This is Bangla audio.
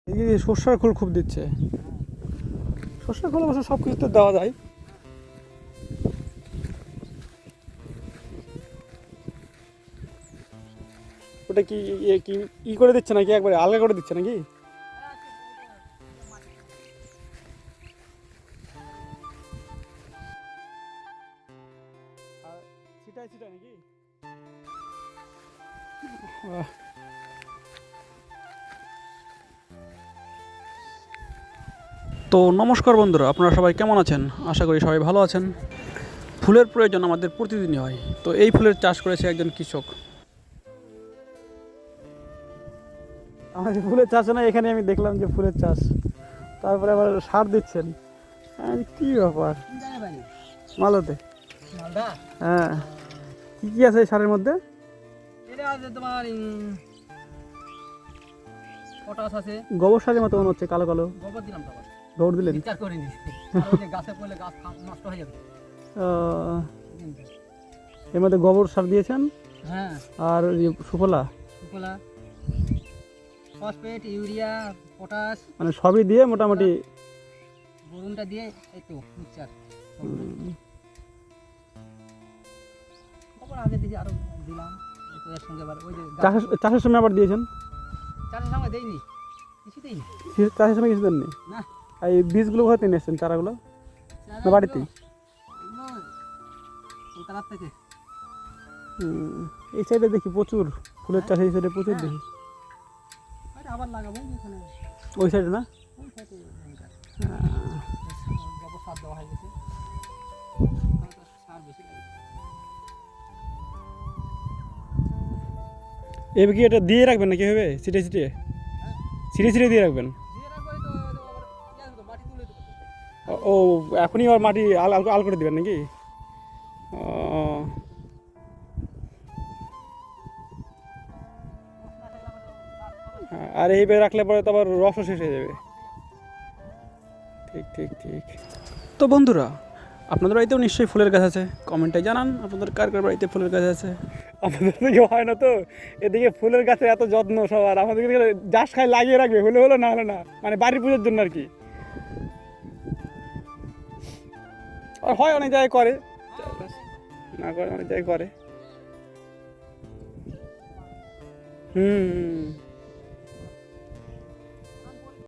এই যে সর্ষার খোল খুব দিচ্ছে। সর্ষার খোল অবশ্য সব কিছুতে দেওয়া যায়। ওটা কি কি ই করে দিচ্ছে নাকি, একবারে আলগা করে দিচ্ছে নাকি? ছিটাই ছিটাই নাকি? তো নমস্কার বন্ধুরা, আপনারা সবাই কেমন আছেন? আশা করি সবাই ভালো আছেন। ফুলের প্রয়োজন আমাদের প্রতিদিনই হয়, তো এই ফুলের চাষ করেছে একজন কৃষক। আমাদের ফুলের চাষ না, এখানে আমি দেখলাম যে ফুলের চাষ, তারপরে আবার সার দিচ্ছেন। কি ব্যাপার? মালদে? হ্যাঁ, কি কি আছে এই সারের মধ্যে? এটা আছে তোমার পটাশ আছে। গোবর সারের মতো মনে হচ্ছে, কালো কালো। গোবর দিলাম তো আবার। গোবর দিলেন? বিচার করে নি। আর ওই যে গাছে পড়লে গাছ নষ্ট হয়ে যাবে। এর মধ্যে গোবর সার দিয়েছেন? হ্যাঁ। আর সুফলা সুফলা, ফসফেট, ইউরিয়া, পটাশ, মানে সবই দিয়ে মোটামুটি বোরনটা দিয়ে এই তো মিক্সচার। গোবর আগে থেকে আরো দিলাম, তো এর সঙ্গে আবার ওই যে চাষের সময় আবার দিয়েছেন? চাষের সময় দেইনি, কিছু দেইনি। চাষের সময় কিছু দেননি? না। এই বীজগুলো কোথা থেকে নিয়ে এসছেন, চারাগুলো? না বাড়িতেই? কলকাতা থেকে। এই সাইডে দেখি প্রচুর ফুলের চাষ, এই সাইডে প্রচুর দেখি। আবার লাগাবো এখানে, ওই সাইডে না? ওই সাইডে গোবর সার দেওয়া হয়ে গেছে, সার বেশি লাগে। এবার কি এটা দিয়ে রাখবেন নাকি হবে ছিটে ছিটে? ছিটে ছিটে দিয়ে রাখবেন? দিয়ে রাখবো, এই তো আবার মাটি তুলে দেবো। ও, এখনই আবার মাটি আল আল করে দেবেন নাকি? আর এইভাবে রাখলে পরে তো আবার রসও শেষ হয়ে যাবে। ঠিক ঠিক ঠিক। তো বন্ধুরা, আপনাদের বাড়িতেও নিশ্চয়ই ফুলের গাছ আছে, কমেন্টে জানান আপনাদের কার কার বাড়িতে ফুলের গাছ আছে। আমাদের দিকে হয় না তো, এদিকে ফুলের গাছে এত যত্ন সবার, আমাদের দিকে যাস খায় লাগিয়ে রাখবে, হলে হলো না হলে না, মানে বাড়ির পুজোর জন্য আর কি। আর হয় অনেক জায়গায় করে, না করে অনেক জায়গায় করে। হুম।